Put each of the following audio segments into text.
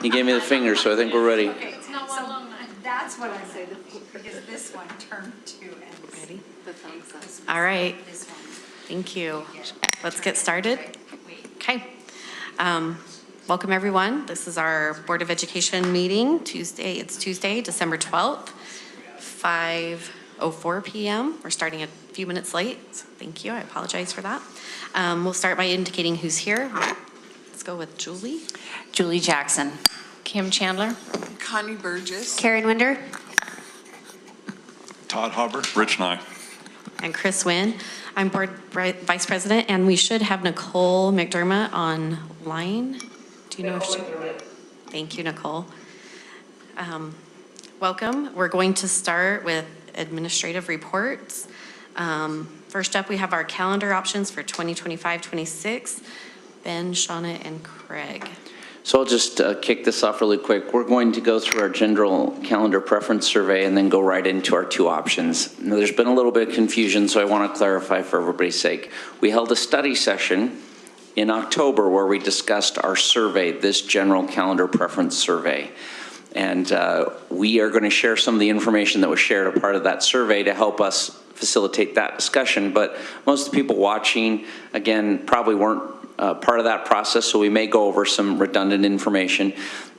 He gave me the finger, so I think we're ready. Okay, it's not one long line. That's what I say, because this one turned to and Ready? the thumbs up. All right, This one. thank you. Let's get started. Okay. Welcome, everyone. This is our Board of Education meeting, Tuesday. It's Tuesday, December 12th, 5:04 p.m. We're starting a few minutes late, so thank you. I apologize for that. We'll start by indicating who's here. Let's go with Julie. Julie Jackson. Kim Chandler. Connie Burgess. Karen Winder. Todd Hauber. Rich Nye. And Chris Wynn. I'm Board Vice President, and we should have Nicole McDermott online. Do you know if she? Thank you, Nicole. Welcome. We're going to start with administrative reports. First up, we have our calendar options for 2025-26. Ben, Shauna, and Craig. So I'll just kick this off really quick. We're going to go through our general calendar preference survey and then go right into our two options. Now, there's been a little bit of confusion, so I want to clarify for everybody's sake. We held a study session in October where we discussed our survey, this general calendar preference survey. And we are going to share some of the information that was shared a part of that survey to help us facilitate that discussion. But most of the people watching, again, probably weren't part of that process, so we may go over some redundant information.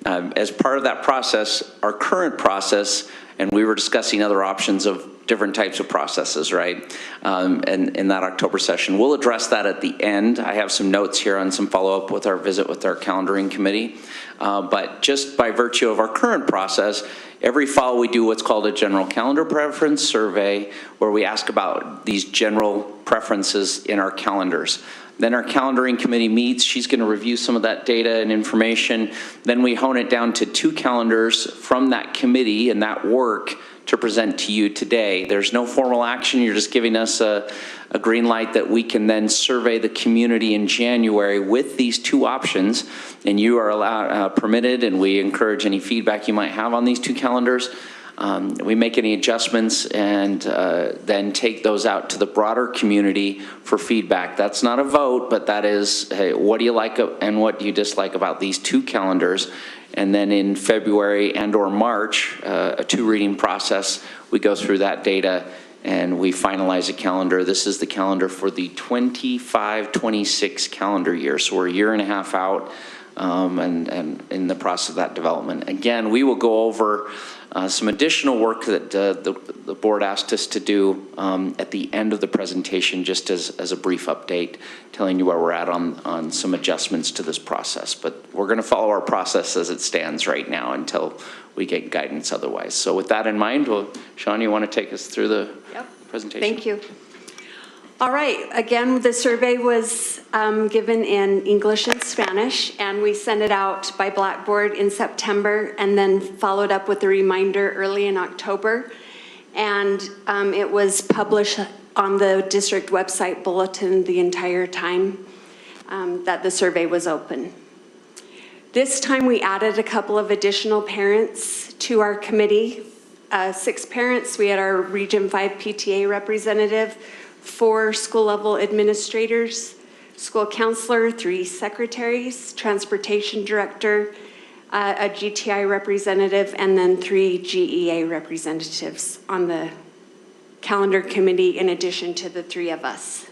As part of that process, our current process, and we were discussing other options of different types of processes, right? And in that October session, we'll address that at the end. I have some notes here on some follow-up with our visit with our calendaring committee. But just by virtue of our current process, every fall we do what's called a general calendar preference survey, where we ask about these general preferences in our calendars. Then our calendaring committee meets. She's going to review some of that data and information. Then we hone it down to two calendars from that committee and that work to present to you today. There's no formal action. You're just giving us a green light that we can then survey the community in January with these two options. And you are allowed, permitted, and we encourage any feedback you might have on these two calendars. We make any adjustments and then take those out to the broader community for feedback. That's not a vote, but that is, hey, what do you like and what do you dislike about these two calendars? And then in February and or March, a two-reading process, we go through that data and we finalize a calendar. This is the calendar for the 25-26 calendar year. So we're a year and a half out and in the process of that development. Again, we will go over some additional work that the board asked us to do at the end of the presentation, just as a brief update, telling you where we're at on some adjustments to this process. But we're going to follow our process as it stands right now until we get guidance otherwise. So with that in mind, Sean, you want to take us through the presentation? Thank you. All right, again, the survey was given in English and Spanish, and we sent it out by Blackboard in September and then followed up with a reminder early in October. And it was published on the district website bulletin the entire time that the survey was open. This time we added a couple of additional parents to our committee. 6 parents. We had our Region 5 PTA representative, 4 school-level administrators, school counselor, 3 secretaries, transportation director, a GTI representative, and then 3 GEA representatives on the calendar committee in addition to the 3 of us.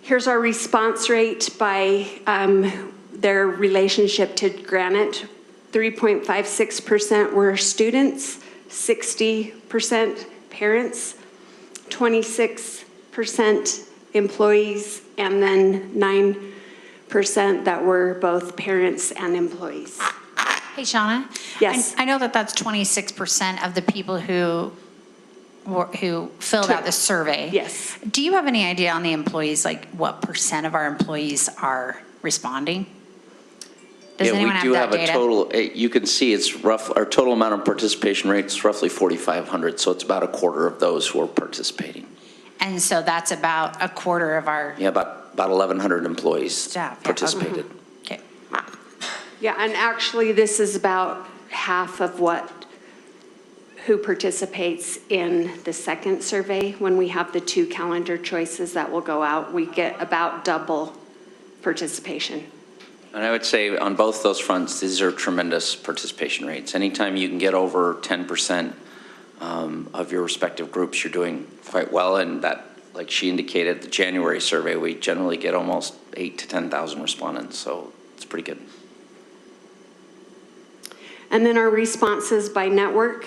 Here's our response rate by their relationship to Granite. 3.56% were students, 60% parents, 26% employees, and then 9% that were both parents and employees. Hey, Shauna. Yes. I know that that's 26% of the people who filled out the survey. Yes. Do you have any idea on the employees, like what percent of our employees are responding? Does anyone we do have that a data? total, you can see it's rough, our total amount of participation rate is roughly 4,500, so it's about a quarter of those who are participating. And so that's about a quarter of our Yeah, about 1,100 employees staff. Yeah. participated. Okay. Yeah, and actually this is about half of who participates in the second survey. When we have the 2 calendar choices that will go out, we get about double participation. And I would say on both those fronts, these are tremendous participation rates. Anytime you can get over 10% of your respective groups, you're doing quite well. And that, like she indicated, the January survey, we generally get almost 8,000 to 10,000 respondents. So it's pretty good. And then our responses by network.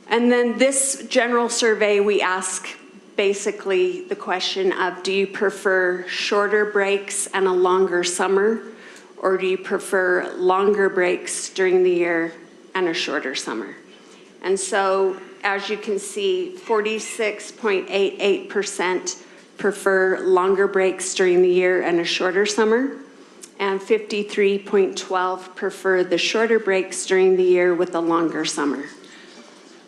And then this general survey, we ask basically the question of, do you prefer shorter breaks and a longer summer? Or do you prefer longer breaks during the year and a shorter summer? And so, as you can see, 46.88% prefer longer breaks during the year and a shorter summer, and 53.12% prefer the shorter breaks during the year with a longer summer.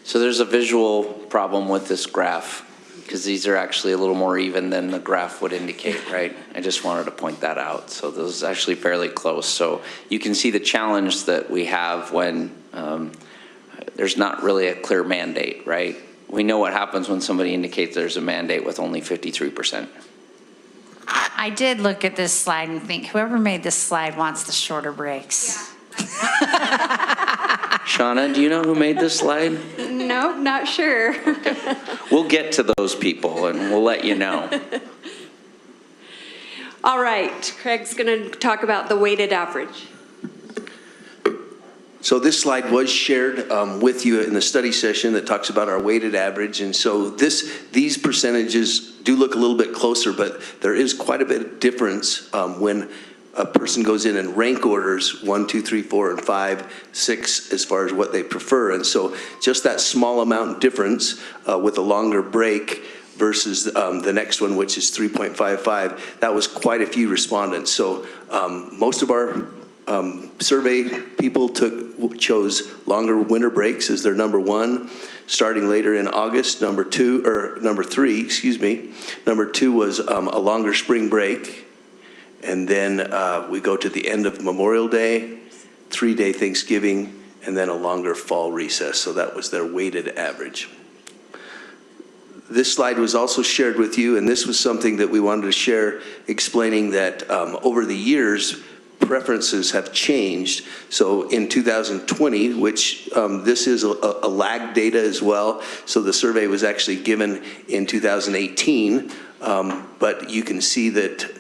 So there's a visual problem with this graph because these are actually a little more even than the graph would indicate, right? I just wanted to point that out. So this is actually fairly close. So you can see the challenge that we have when there's not really a clear mandate, right? We know what happens when somebody indicates there's a mandate with only 53%. I did look at this slide and think, whoever made this slide wants the shorter breaks. Shauna, do you know who made this slide? Nope, not sure. We'll get to those people and we'll let you know. All right, Craig's going to talk about the weighted average. So this slide was shared with you in the study session that talks about our weighted average. And so these percentages do look a little bit closer, but there is quite a bit of difference when a person goes in and rank orders 1, 2, 3, 4, and 5, 6 as far as what they prefer. And so just that small amount difference with a longer break versus the next one, which is 3.55, that was quite a few respondents. So most of our survey people chose longer winter breaks as their number one, starting later in August. Number three, Number two was a longer spring break. And then we go to the end of Memorial Day, 3-day Thanksgiving, and then a longer fall recess. So that was their weighted average. This slide was also shared with you, and this was something that we wanted to share, explaining that over the years, preferences have changed. So in 2020, which this is a lag data as well, so the survey was actually given in 2018, but you can see that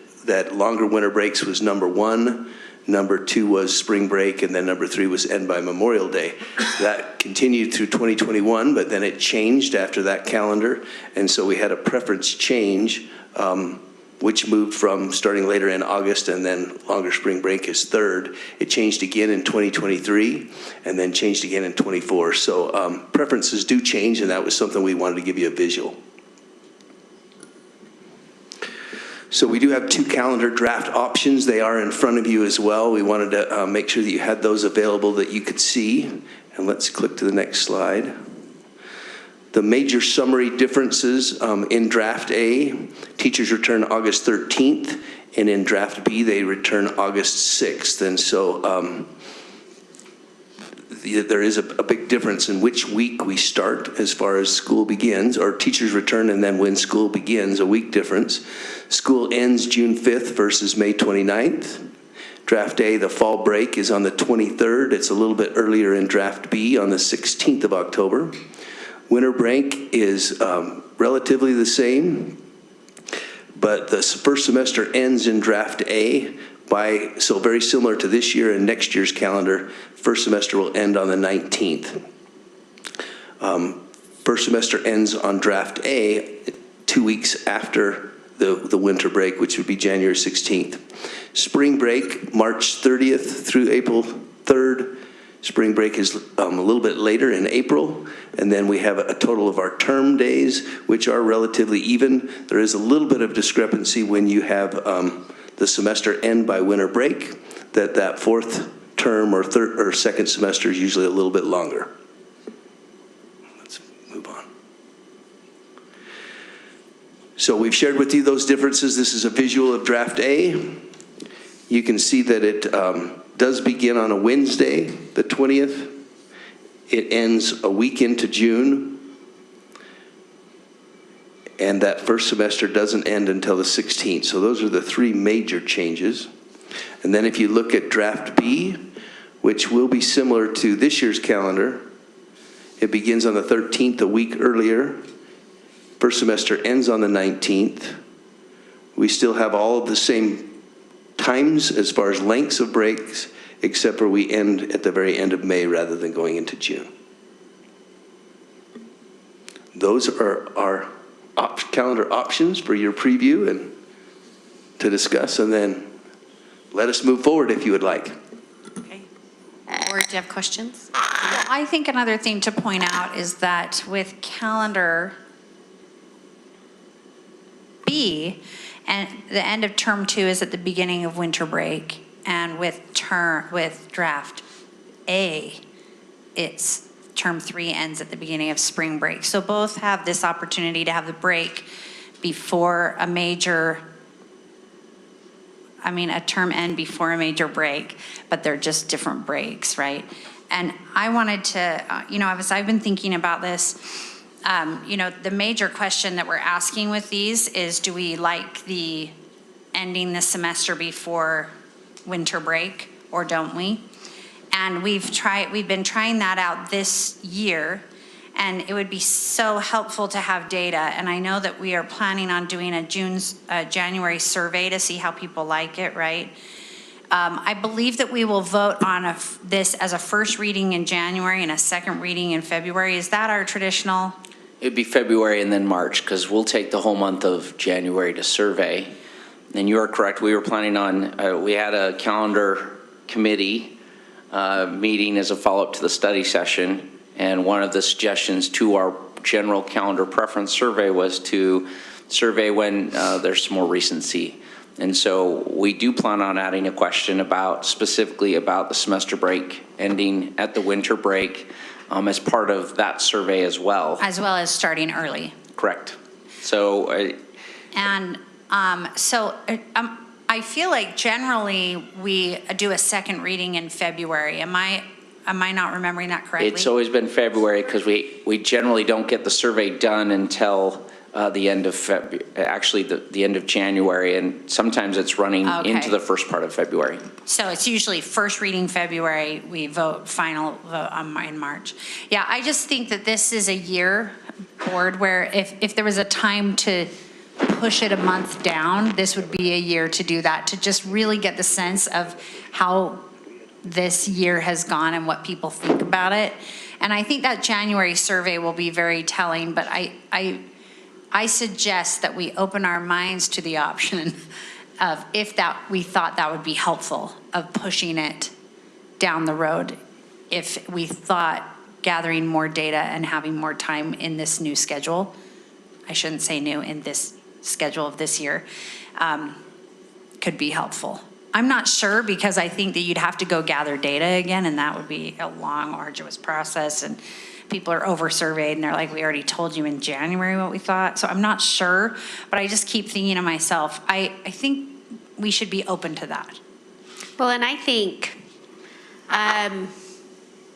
longer winter breaks was number one, number two was spring break, and then number three was end by Memorial Day. That continued through 2021, but then it changed after that calendar, and so we had a preference change, which moved from starting later in August and then longer spring break is third. It changed again in 2023 and then changed again in 24. So preferences do change, and that was something we wanted to give you a visual. So we do have 2 calendar draft options. They are in front of you as well. We wanted to make sure that you had those available that you could see. And let's click to the next slide. The major summary differences in Draft A, teachers return August 13th, and in Draft B, they return August 6th. And so there is a big difference in which week we start as far as school begins, or teachers return and then when school begins, a week difference. School ends June 5th versus May 29th. Draft A, the fall break, is on the 23rd. It's a little bit earlier in Draft B on the 16th of October. Winter break is relatively the same, but the first semester ends in Draft A so very similar to this year and next year's calendar. First semester will end on the 19th. First semester ends on Draft A 2 weeks after the winter break, which would be January 16th. Spring break, March 30th through April 3rd. Spring break is a little bit later in April, and then we have a total of our term days, which are relatively even. There is a little bit of discrepancy when you have the semester end by winter break, that fourth term or third or second semester is usually a little bit longer. Let's move on. So we've shared with you those differences. This is a visual of Draft A. You can see that it does begin on a Wednesday, the 20th. It ends a week into June. and that first semester doesn't end until the 16th. So those are the three major changes. And then if you look at draft B, which will be similar to this year's calendar, it begins on the 13th, a week earlier. First semester ends on the 19th. We still have all of the same times as far as lengths of breaks, except for we end at the very end of May rather than going into June. Those are our calendar options for your preview and to discuss, and then let us move forward if you would like. Okay. Or do you have questions? Well, I think another thing to point out is that with calendar B, and the end of term 2 is at the beginning of winter break, and with draft A, it's term 3 ends at the beginning of spring break. So both have this opportunity to have the break before a term end before a major break, but they're just different breaks, right? And I wanted to, as I've been thinking about this, the major question that we're asking with these is, do we like the ending the semester before winter break, or don't we? And we've been trying that out this year, and it would be so helpful to have data. And I know that we are planning on doing a January survey to see how people like it, right? I believe that we will vote on this as a first reading in January and a second reading in February. Is that our traditional? It'd be February and then March, because we'll take the whole month of January to survey. And you are correct, we were planning on, we had a calendar committee meeting as a follow-up to the study session, and one of the suggestions to our general calendar preference survey was to survey when there's some more recency. And so we do plan on adding a question specifically about the semester break ending at the winter break as part of that survey as well. As well as starting early. Correct. So. I feel like generally we do a second reading in February. Am I not remembering that correctly? It's always been February, because we generally don't get the survey done until the end of the end of January, and sometimes it's running into the first part of February. So it's usually first reading February, we final vote in March. Yeah, I just think that this is a year board where if there was a time to push it a month down, this would be a year to do that, to just really get the sense of how this year has gone and what people think about it. And I think that January survey will be very telling, but I suggest that we open our minds to the option of we thought that would be helpful, of pushing it down the road, if we thought gathering more data and having more time in this new schedule, I shouldn't say new, in this schedule of this year, could be helpful. I'm not sure, because I think that you'd have to go gather data again, and that would be a long, arduous process, and people are over-surveyed, and they're like, we already told you in January what we thought. So I'm not sure, but I just keep thinking to myself, I think we should be open to that. Well, and I think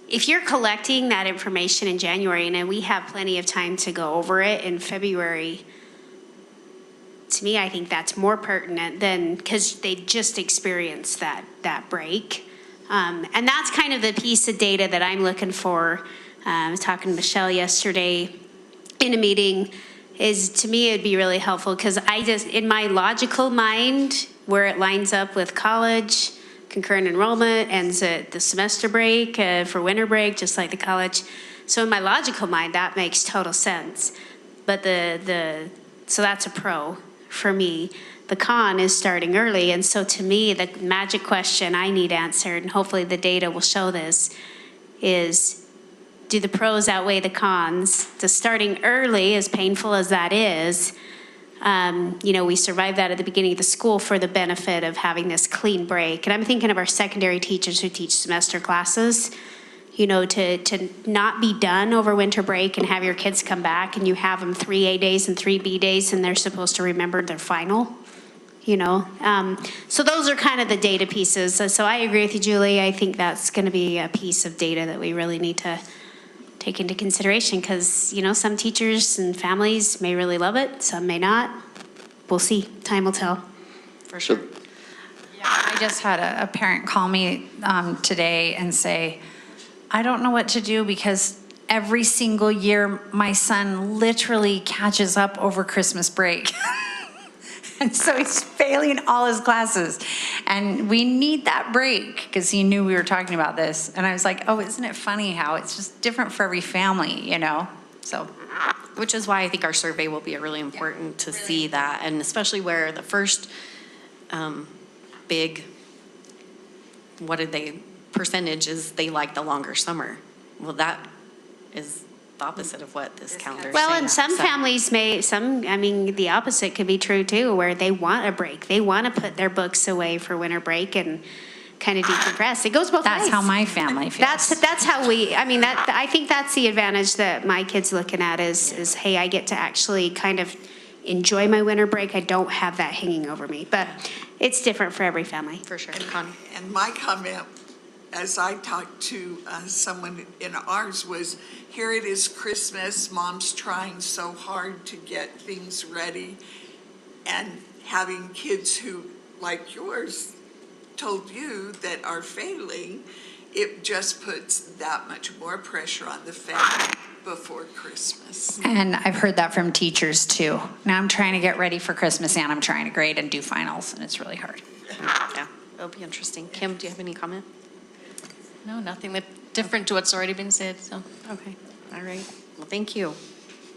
if you're collecting that information in January, and then we have plenty of time to go over it in February, to me, I think that's more pertinent than, because they just experienced that break. And that's kind of the piece of data that I'm looking for. I was talking to Michelle yesterday in a meeting, is to me it'd be really helpful, because in my logical mind, where it lines up with college, concurrent enrollment, ends at the semester break for winter break, just like the college. So in my logical mind, that makes total sense. But so that's a pro for me. The con is starting early. And so to me, the magic question I need answered, and hopefully the data will show this, is, do the pros outweigh the cons? The starting early, as painful as that is, we survived that at the beginning of the school for the benefit of having this clean break. And I'm thinking of our secondary teachers who teach semester classes, to not be done over winter break and have your kids come back and you have them 3 A days and 3 B days, and they're supposed to remember their final, So those are kind of the data pieces. So I agree with you, Julie. I think that's going to be a piece of data that we really need to take into consideration, because, you know, some teachers and families may really love it, some may not. We'll see. Time will tell. For sure. I just had a parent call me today and say, I don't know what to do because every single year my son literally catches up over Christmas break. And so he's failing all his classes. And we need that break because he knew we were talking about this. And I was like, oh, isn't it funny how it's just different for every family, you know? So. Which is why I think our survey will be really important to see that, and especially where the first big, percentage is they like the longer summer. Well, that is the opposite of what this calendar is Well, saying. and some So- families I mean, the opposite could be true too, where they want a break. They want to put their books away for winter break and kind of decompress. It goes both ways. That's how my family feels. That's how I think that's the advantage that my kid's looking at is, hey, I get to actually kind of enjoy my winter break. I don't have that hanging over me, but it's different for every family. For sure. Connie? And my comment, as I talked to someone in ours, was, here it is Christmas, mom's trying so hard to get things ready, and having kids who, like yours, told you that are failing, it just puts that much more pressure on the family before Christmas. And I've heard that from teachers too. Now I'm trying to get ready for Christmas and I'm trying to grade and do finals, and it's really hard. Yeah, it'll be interesting. Kim, do you have any comment? No, nothing different to what's already been said, so. Okay, all right. Well, thank you.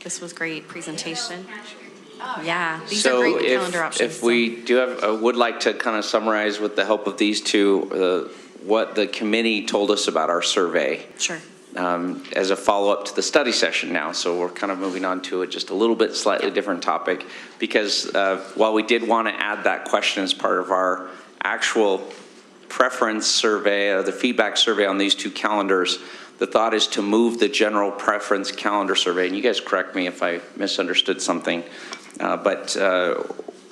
This was great presentation. Yeah, these are great calendar options. If we do have, would like to kind of summarize with the help of these two, what the committee told us about our survey. Sure. As a follow-up to the study session now. So we're kind of moving on to just a little bit slightly different topic, because while we did want to add that question as part of our actual preference survey, or the feedback survey on these two calendars, the thought is to move the general preference calendar survey, and you guys correct me if I misunderstood something, but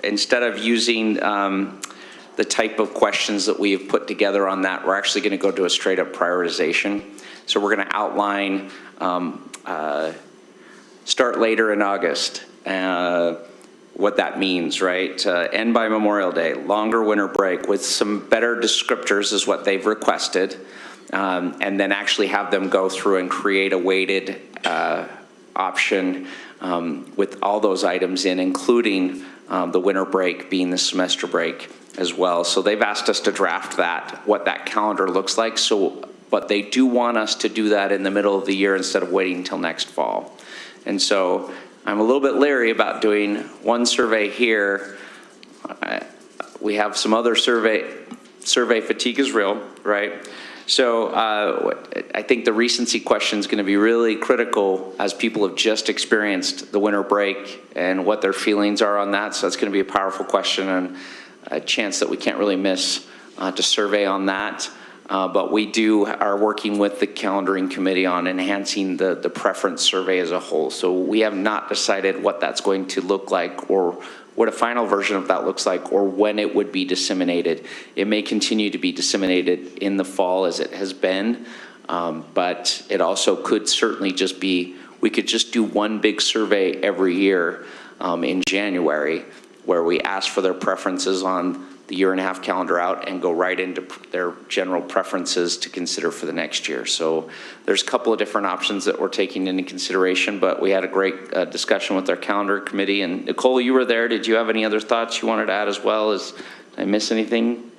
instead of using the type of questions that we have put together on that, we're actually going to go to a straight up prioritization. So we're going to outline start later in August, what that means, right? End by Memorial Day, longer winter break with some better descriptors is what they've requested, and then actually have them go through and create a weighted option with all those items in, including the winter break being the semester break as well. So they've asked us to draft that, what that calendar looks like. So, but they do want us to do that in the middle of the year instead of waiting until next fall. And so I'm a little bit leery about doing one survey here. We have some other survey fatigue is real, right? So I think the recency question is going to be really critical as people have just experienced the winter break and what their feelings are on that. So that's going to be a powerful question and a chance that we can't really miss to survey on that. But we are working with the calendaring committee on enhancing the preference survey as a whole. So we have not decided what that's going to look like or what a final version of that looks like or when it would be disseminated. It may continue to be disseminated in the fall as it has been, but it also could certainly just be, we could just do one big survey every year in January where we ask for their preferences on the year-and-a-half calendar out and go right into their general preferences to consider for the next year. So there's a couple of different options that we're taking into consideration, but we had a great discussion with our calendar committee. And Nicole, you were there. Did you have any other thoughts you wanted to add as well? Did I miss anything?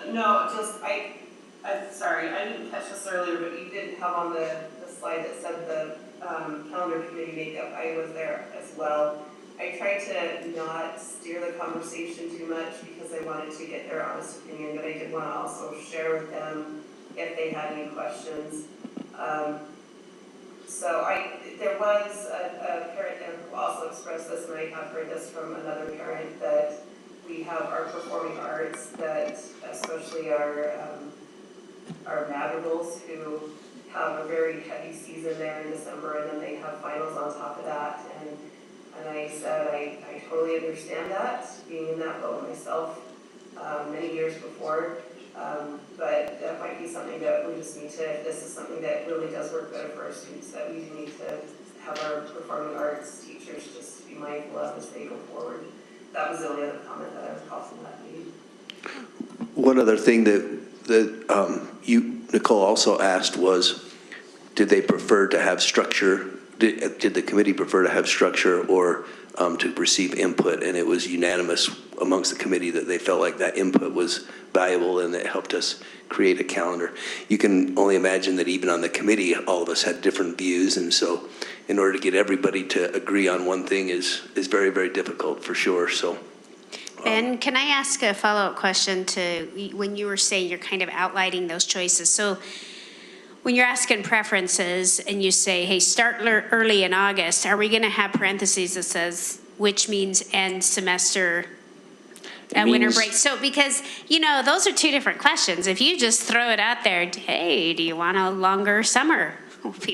No, just, I'm sorry, I didn't catch this earlier, but you did have on the slide that said the calendar committee makeup. I was there as well. I tried to not steer the conversation too much because I wanted to get their honest opinion, but I did want to also share with them if they had any questions. There was a parent there who also expressed this, and I have heard this from another parent, that we have our performing arts that, especially our madrigals, who have a very heavy season there in December, and then they have finals on top of that. And I said, I totally understand that, being in that boat myself many years before. But that might be something that we just need to, if this is something that really does work better for our students, that we do need to have our performing arts teachers just be mindful of as they go forward. That was the only other comment that I was from that meeting. One other thing that you, Nicole, also asked was, did they prefer to have structure? Did the committee prefer to have structure or to receive input? And it was unanimous amongst the committee that they felt like that input was valuable and it helped us create a calendar. You can only imagine that even on the committee, all of us had different views. And so in order to get everybody to agree on one thing is very, very difficult for sure. So. Ben, can I ask a follow-up question to when you were saying you're kind of outlining those choices? So when you're asking preferences and you say, hey, start early in August, are we going to have parentheses that says, which means end semester and winter break? So because, you know, those are two different questions. If you just throw it out there, hey, do you want a longer summer?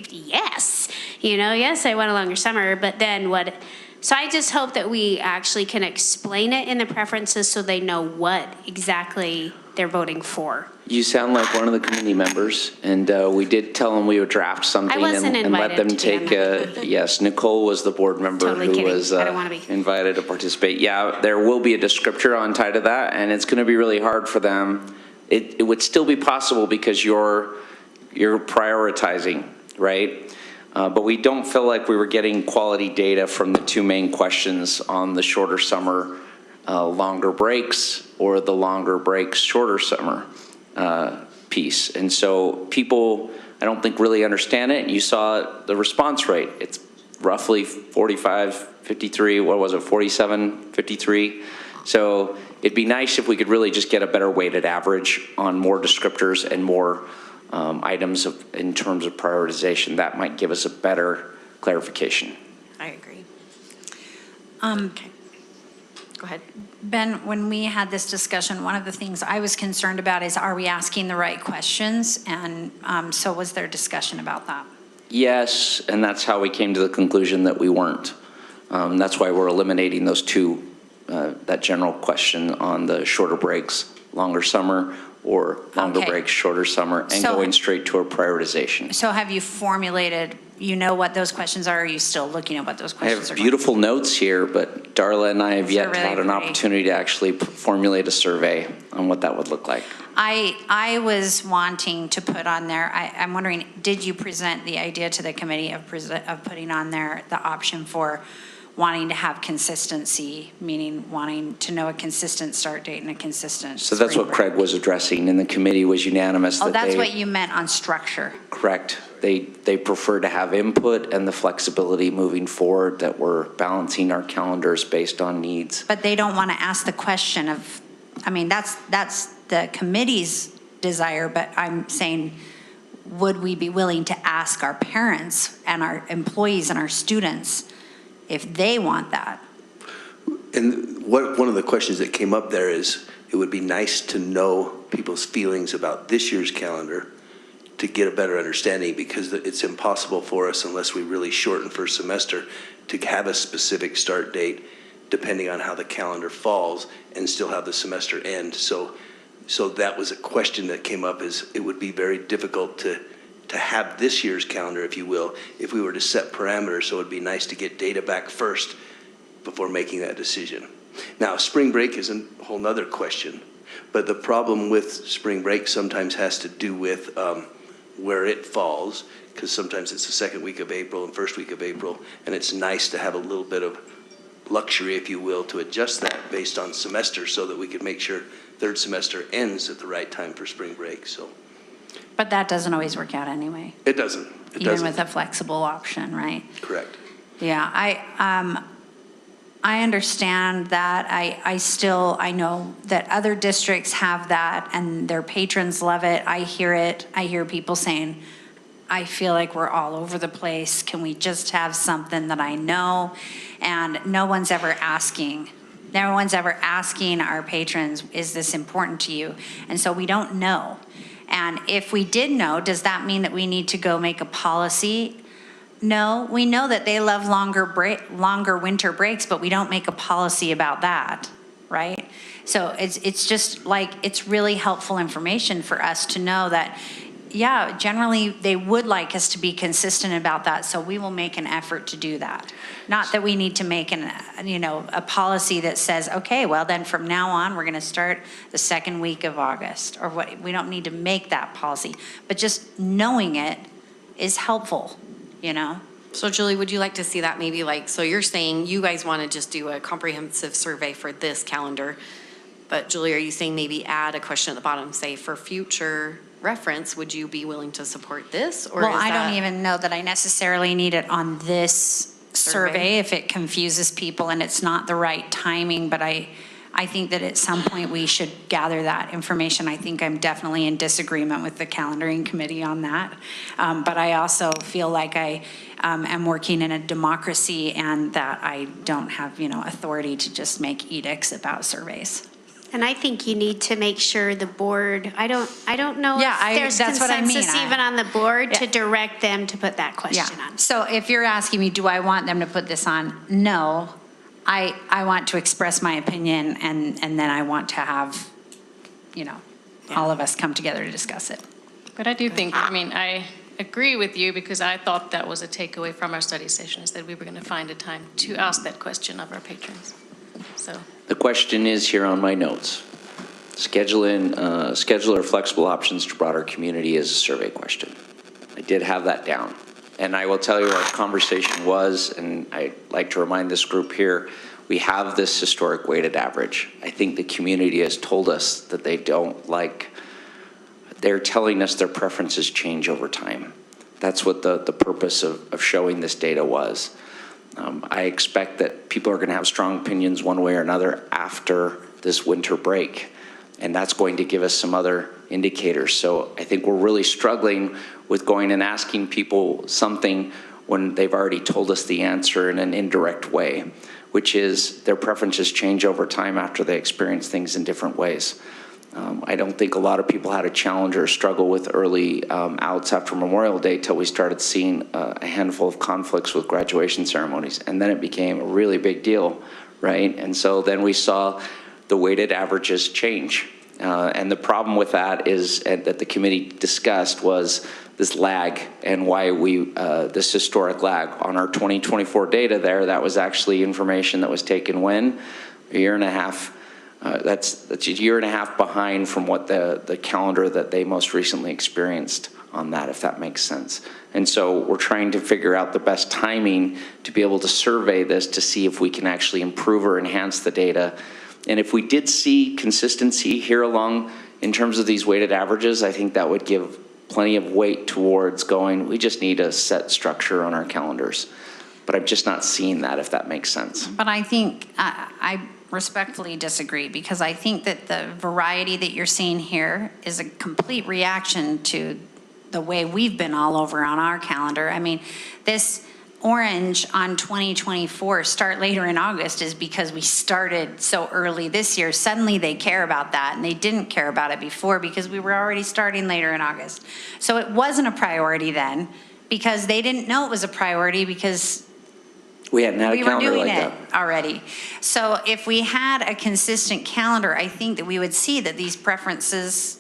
Yes. You know, yes, I want a longer summer, but then what? So I just hope that we actually can explain it in the preferences so they know what exactly they're voting for. You sound like one of the committee members, and we did tell them we would draft something I wasn't and let them invited to be on take, yes, Nicole was the board member Totally who kidding. was I don't wanna be. invited to participate. Yeah, there will be a descriptor on tied to that, and it's gonna be really hard for them. It would still be possible because you're prioritizing, right? But we don't feel like we were getting quality data from the two main questions on the shorter summer, longer breaks, or the longer breaks, shorter summer piece. And so people, I don't think really understand it. You saw the response rate. It's roughly 45, 53, what was it, 47, 53? So it'd be nice if we could really just get a better weighted average on more descriptors and more items in terms of prioritization. That might give us a better clarification. I agree. Okay. Go ahead. Ben, when we had this discussion, one of the things I was concerned about is, are we asking the right questions? And so was there discussion about that? Yes, and that's how we came to the conclusion that we weren't. That's why we're eliminating those two, that general question on the shorter breaks, longer summer, or longer Okay. breaks, shorter summer, and So- going straight to a prioritization. So have you formulated, you know what those questions are? Or are you still looking at what those I questions are? have beautiful notes here, but Darla and I have Those are yet really had an pretty. opportunity to actually formulate a survey on what that would look like. I was wanting to put on there, I'm wondering, did you present the idea to the committee of putting on there the option for wanting to have consistency, meaning wanting to know a consistent start date and a consistent So that's spring what break? Craig was addressing, and the committee was unanimous Oh, that that's they, what you meant on structure. correct. They prefer to have input and the flexibility moving forward, that we're balancing our calendars based on needs. But they don't want to ask the question of, I mean, that's the committee's desire, but I'm saying, would we be willing to ask our parents and our employees and our students if they want that? And one of the questions that came up there is, it would be nice to know people's feelings about this year's calendar to get a better understanding, because it's impossible for us, unless we really shorten first semester, to have a specific start date depending on how the calendar falls and still have the semester end. So that was a question that came up, is it would be very difficult to have this year's calendar, if you will, if we were to set parameters. So it'd be nice to get data back first before making that decision. Now, spring break is a whole nother question, but the problem with spring break sometimes has to do with where it falls, because sometimes it's the second week of April and first week of April, and it's nice to have a little bit of luxury, if you will, to adjust that based on semester, so that we could make sure third semester ends at the right time for spring break. So But that doesn't always work out anyway, it doesn't. even with a flexible option, right? Correct. Yeah, I understand that. I know that other districts have that and their patrons love it. I hear it. I hear people saying, I feel like we're all over the place. Can we just have something that I know? And no one's ever asking. No one's ever asking our patrons, is this important to you? And so we don't know. And if we did know, does that mean that we need to go make a policy? No, we know that they love longer winter breaks, but we don't make a policy about that, right? So it's just like, it's really helpful information for us to know that, yeah, generally they would like us to be consistent about that, so we will make an effort to do that. Not that we need to make a policy that says, okay, well then from now on, we're gonna start the second week of August, or what, we don't need to make that policy, but just knowing it is helpful, So Julie, would you like to see that maybe like, so you're saying you guys want to just do a comprehensive survey for this calendar, but Julie, are you saying maybe add a question at the bottom, say for future reference, would you be willing to support this? Or Well, is I don't that- even know that I necessarily need it on this survey if it confuses people and it's not the right timing, but I think that at some point we should gather that information. I think I'm definitely in disagreement with the calendaring committee on that. But I also feel like I am working in a democracy and that I don't have, authority to just make edicts about surveys. And I think you need to make sure the board, I don't know Yeah, if there's that's what I mean. consensus even on the board to Yeah. direct them to put that question Yeah. on. So if you're asking me, do I want them to put this on? No. I want to express my opinion and then I want to have, all of us come together to discuss it. But I do think, I agree with you because I thought that was a takeaway from our study session, is that we were going to find a time to ask that question of our patrons. So, The question is here on my notes. Scheduler flexible options to broader community is a survey question. I did have that down. And I will tell you our conversation was, and I'd like to remind this group here, we have this historic weighted average. I think the community has told us that they don't like, they're telling us their preferences change over time. That's what the purpose of showing this data was. I expect that people are going to have strong opinions one way or another after this winter break, and that's going to give us some other indicators. So I think we're really struggling with going and asking people something when they've already told us the answer in an indirect way, which is their preferences change over time after they experience things in different ways. I don't think a lot of people had a challenge or struggle with early outs after Memorial Day till we started seeing a handful of conflicts with graduation ceremonies. And then it became a really big deal, right? And so then we saw the weighted averages change. And the problem with that is that the committee discussed was this lag and why this historic lag. On our 2024 data there, that was actually information that was taken when? A year and a half. That's a year and a half behind from what the calendar that they most recently experienced on that, if that makes sense. And so we're trying to figure out the best timing to be able to survey this to see if we can actually improve or enhance the data. And if we did see consistency here along in terms of these weighted averages, I think that would give plenty of weight towards going, we just need a set structure on our calendars. But I'm just not seeing that, if that makes sense. But I think, I respectfully disagree, because I think that the variety that you're seeing here is a complete reaction to the way we've been all over on our calendar. I mean, this orange on 2024 start later in August is because we started so early this year. Suddenly they care about that, and they didn't care about it before because we were already starting later in August. So it wasn't a priority then because they didn't know it was a priority because We hadn't had a we were calendar doing like it that. already. So if we had a consistent calendar, I think that we would see that these preferences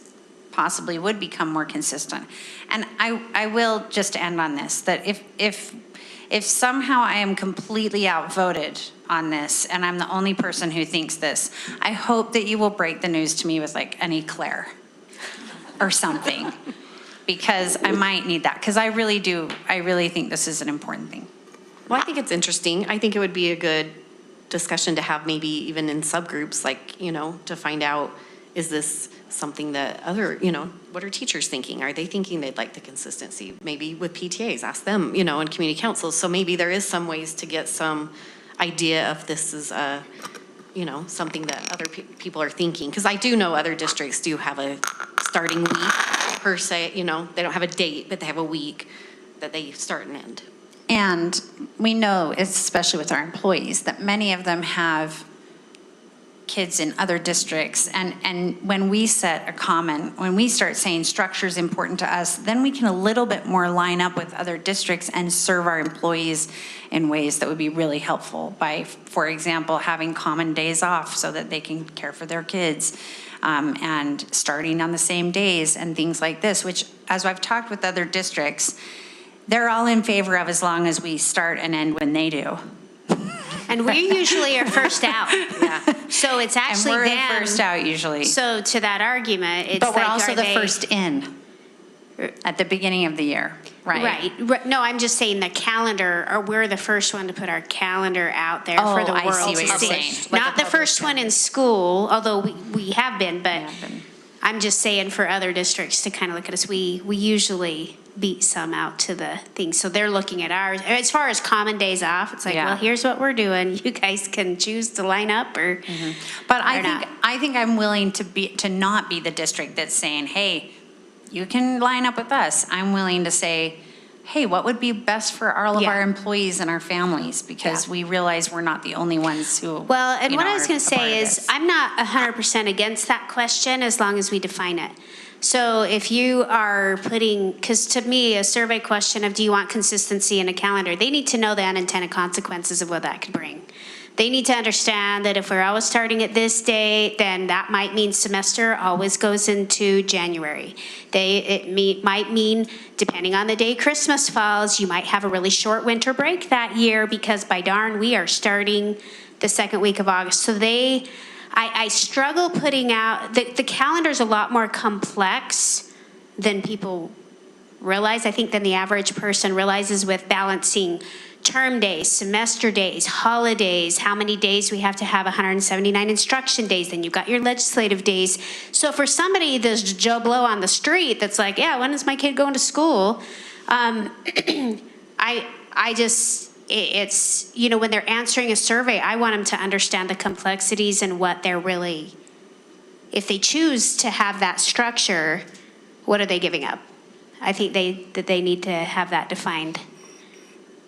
possibly would become more consistent. And I will just end on this, that if somehow I am completely outvoted on this and I'm the only person who thinks this, I hope that you will break the news to me with like an eclair or something, because I might need that, because I really think this is an important thing. Well, I think it's interesting. I think it would be a good discussion to have maybe even in subgroups, like, to find out, is this something that what are teachers thinking? Are they thinking they'd like the consistency? Maybe with PTAs, ask them, and community councils. So maybe there is some ways to get some idea if this is something that other people are thinking. Because I do know other districts do have a starting week per se, they don't have a date, but they have a week that they start and end. And we know, especially with our employees, that many of them have kids in other districts. And when we set a comment, when we start saying structure is important to us, then we can a little bit more line up with other districts and serve our employees in ways that would be really helpful by, for example, having common days off so that they can care for their kids, and starting on the same days and things like this, which, as I've talked with other districts, they're all in favor of as long as we start and end when they do. And we usually are first out. Yeah. So it's And actually we're the them. first out usually. So to that argument, it's But we're like, also are the they- first in at the beginning of the year, right? Right. No, I'm just saying the calendar, or we're the first one to put our calendar out there Oh, for the I world see what to you're see. saying. Like Not a the first one in school, although we have been, but Yeah, but- I'm just saying for other districts to kind of look at us, we usually beat some out to the thing. So they're looking at ours. As far as common days off, it's like, Yeah. well, here's what we're doing. You guys can choose to line up or. But Or not. I think I'm willing to not be the district that's saying, hey, you can line up with us. I'm willing to say, hey, what would be best for all of Yeah. our employees and our families? Because Yeah. we realize we're not the only ones who, Well, and you what know, I was are going to a part say of is, this. I'm not 100% against that question as long as we define it. So if you are putting, because to me, a survey question of do you want consistency in a calendar, they need to know the unintended consequences of what that could bring. They need to understand that if we're always starting at this date, then that might mean semester always goes into January. Might mean, depending on the day Christmas falls, you might have a really short winter break that year because by darn, we are starting the second week of August. So I struggle putting out, the calendar's a lot more complex than people realize, I think, than the average person realizes with balancing term days, semester days, holidays, how many days we have to have 179 instruction days, then you've got your legislative days. So for somebody, there's Joe Blow on the street that's like, yeah, when is my kid going to school? It's, you know, when they're answering a survey, I want them to understand the complexities and what they're really, if they choose to have that structure, what are they giving up? I think that they need to have that defined.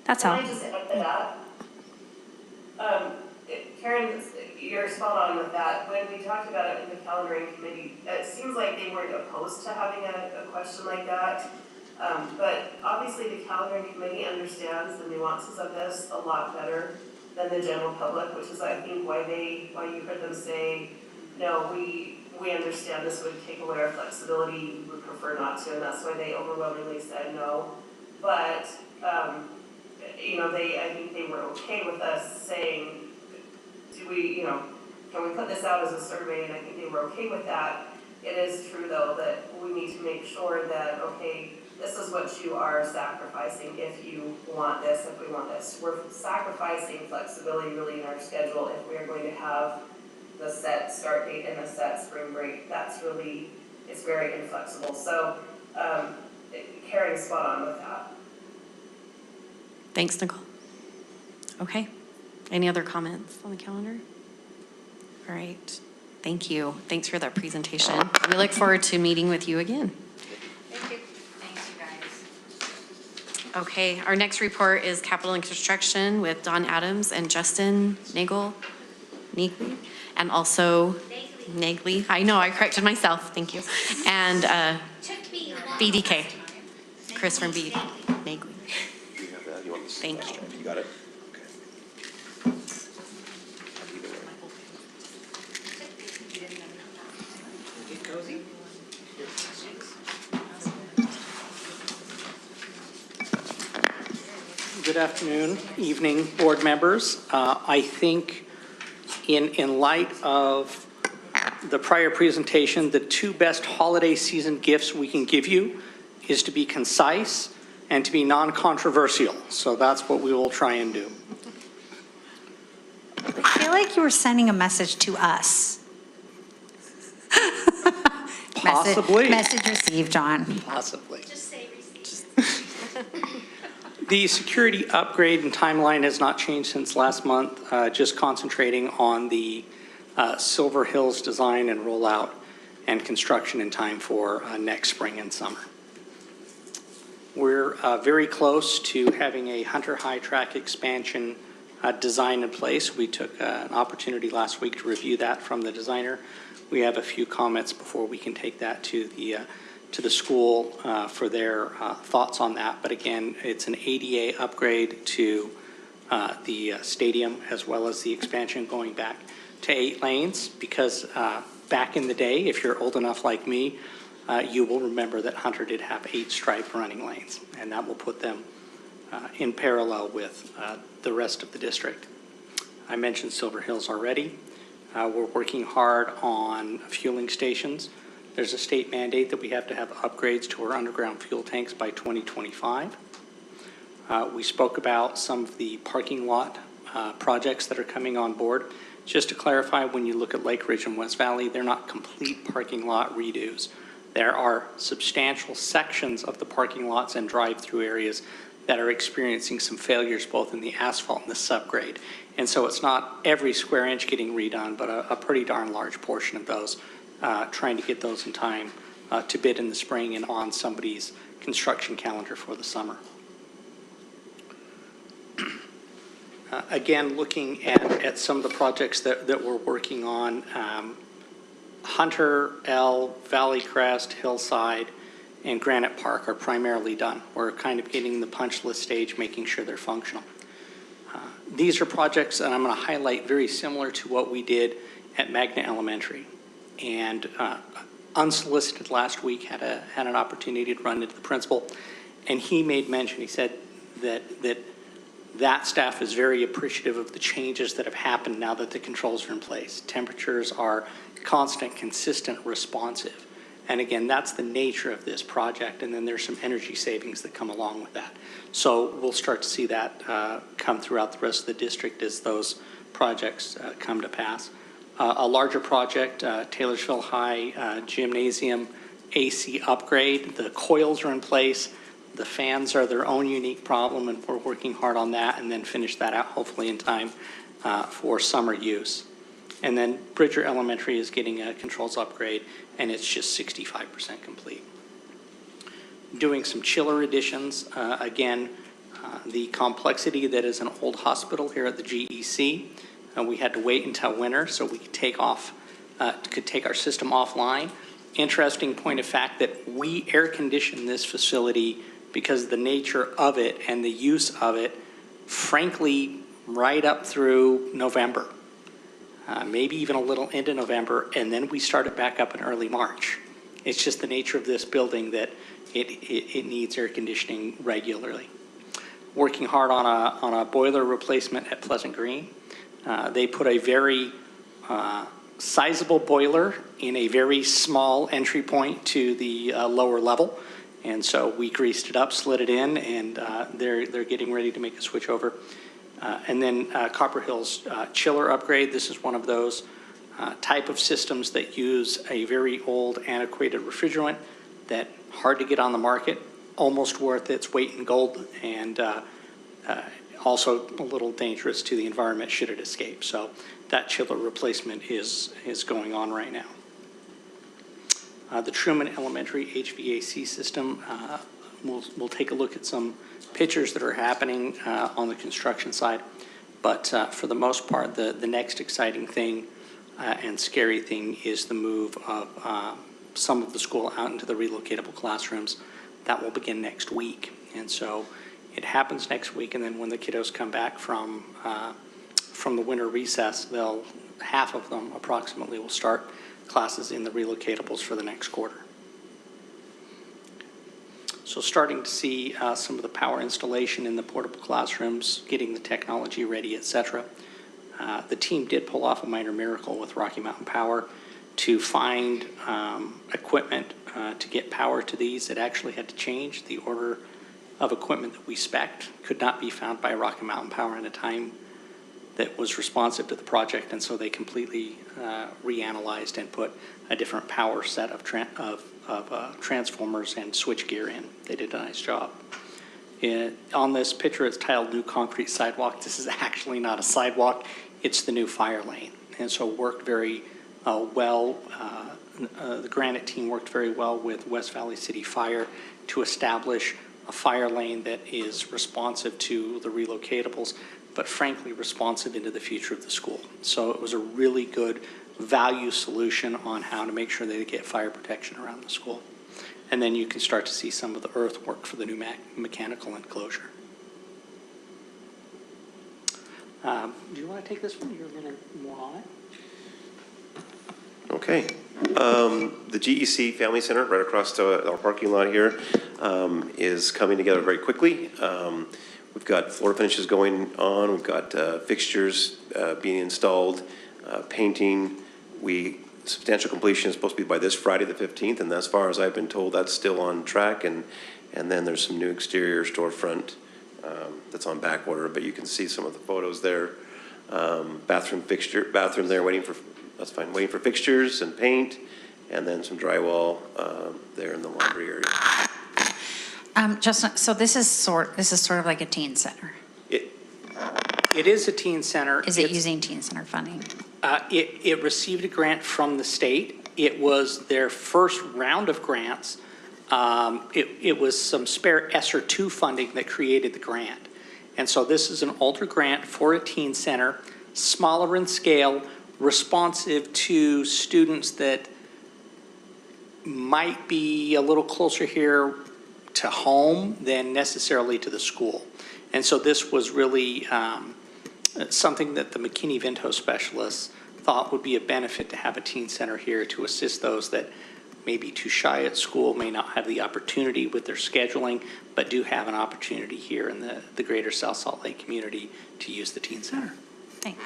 That's all. Can I just add to that? Karen, you're spot on with that. When we talked about it in the calendaring committee, it seems like they weren't opposed to having a question like that. But obviously the calendaring committee understands the nuances of this a lot better than the general public, which is, I think, why you heard them say, no, we understand this would take away our flexibility, we would prefer not to, and that's why they overwhelmingly said no. But, you know, I think they were okay with us saying, can we put this out as a survey, and I think they were okay with that. It is true, though, that we need to make sure that, okay, this is what you are sacrificing if you want this, if we want this. We're sacrificing flexibility really in our schedule if we are going to have the set start date and the set spring break. It's very inflexible. So Karen's spot on with that. Thanks, Nicole. Okay. Any other comments on the calendar? All right. Thank you. Thanks for that presentation. We look forward to meeting with you again. Thank you. Thanks, you guys. Okay, our next report is capital and construction with Don Adams and Justin Nagel, and also Nagley. I know, I corrected myself. Thank you. And BDK, Chris from BDK. Nagley. Thank you. You got it? Good afternoon, evening, board members. I think in light of the prior presentation, the two best holiday season gifts we can give you is to be concise and to be non-controversial. So that's what we will try and do. I feel like you were sending a message to us. Possibly. Message received, John. Possibly. Just say The security upgrade and timeline has not changed since last month, just concentrating on the Silver Hills design and rollout and construction in time for next spring and summer. We're very close to having a Hunter High Track expansion design in place. We took an opportunity last week to review that from the designer. We have a few comments before we can take that to the school for their thoughts on that. But again, it's an ADA upgrade to the stadium, as well as the expansion going back to 8 lanes, because back in the day, if you're old enough like me, you will remember that Hunter did have 8 striped running lanes, and that will put them in parallel with the rest of the district. I mentioned Silver Hills already. We're working hard on fueling stations. There's a state mandate that we have to have upgrades to our underground fuel tanks by 2025. We spoke about some of the parking lot projects that are coming on board. Just to clarify, when you look at Lake Ridge and West Valley, they're not complete parking lot redos. There are substantial sections of the parking lots and drive-through areas that are experiencing some failures both in the asphalt and the subgrade. And so it's not every square inch getting redone, but a pretty darn large portion of those, trying to get those in time to bid in the spring and on somebody's construction calendar for the summer. Again, looking at some of the projects that we're working on, Hunter, Valley Crest, Hillside, and Granite Park are primarily done. We're kind of getting the punch list stage, making sure they're functional. These are projects that I'm going to highlight very similar to what we did at Magna Elementary. And unsolicited last week, had an opportunity to run into the principal, and he made mention, he said that staff is very appreciative of the changes that have happened now that the controls are in place. Temperatures are constant, consistent, responsive. And again, that's the nature of this project, and then there's some energy savings that come along with that. So we'll start to see that come throughout the rest of the district as those projects come to pass. A larger project, Taylorsville High Gymnasium AC upgrade. The coils are in place. The fans are their own unique problem, and we're working hard on that, and then finish that out hopefully in time for summer use. And then Bridger Elementary is getting a controls upgrade, and it's just 65% complete. Doing some chiller additions. Again, the complexity that is an old hospital here at the GEC. We had to wait until winter so we could take our system offline. Interesting point of fact that we air condition this facility because of the nature of it and the use of it, frankly, right up through November. Maybe even a little into November, and then we started back up in early March. It's just the nature of this building that it needs air conditioning regularly. Working hard on a boiler replacement at Pleasant Green. They put a very sizable boiler in a very small entry point to the lower level, and so we greased it up, slid it in, and they're getting ready to make a switch over. And then Copper Hills chiller upgrade. This is one of those type of systems that use a very old antiquated refrigerant that hard to get on the market, almost worth its weight in gold, and also a little dangerous to the environment should it escape. So that chiller replacement is going on right now. The Truman Elementary HVAC system, we'll take a look at some pictures that are happening on the construction side. But for the most part, the next exciting thing and scary thing is the move of some of the school out into the relocatable classrooms. That will begin next week. And so it happens next week, and then when the kiddos come back from the winter recess, half of them approximately will start classes in the relocatables for the next quarter. So starting to see some of the power installation in the portable classrooms, getting the technology ready, etc. The team did pull off a minor miracle with Rocky Mountain Power to find equipment to get power to these. It actually had to change the order of equipment that we spec'd. Could not be found by Rocky Mountain Power in a time that was responsive to the project, and so they completely reanalyzed and put a different power set of transformers and switchgear in. They did a nice job. On this picture, it's titled New Concrete Sidewalk. This is actually not a sidewalk, it's the new fire lane. And so worked very well. The Granite team worked very well with West Valley City Fire to establish a fire lane that is responsive to the relocatables. but frankly responsive into the future of the school. So it was a really good value solution on how to make sure they get fire protection around the school. And then you can start to see some of the earthwork for the new mechanical enclosure. Do you want to take this one? You're going to more on it? Okay. The GEC Family Center, right across our parking lot here, is coming together very quickly. We've got floor finishes going on. We've got fixtures being installed, painting. Substantial completion is supposed to be by this Friday, the 15th, and as far as I've been told, that's still on track. And then there's some new exterior storefront that's on back order, but you can see some of the photos there. Bathroom there waiting for fixtures and paint, and then some drywall there in the laundry area. Justin, so this is sort of like a teen center. It is a teen center. Is it using teen center funding? It received a grant from the state. It was their first round of grants. It was some spare ESSER 2 funding that created the grant. And so this is an older grant for a teen center, smaller in scale, responsive to students that might be a little closer here to home than necessarily to the school. And so this was really something that the McKinney-Vento specialists thought would be a benefit to have a teen center here to assist those that may be too shy at school, may not have the opportunity with their scheduling, but do have an opportunity here in the greater South Salt Lake community to use the teen center. Thanks.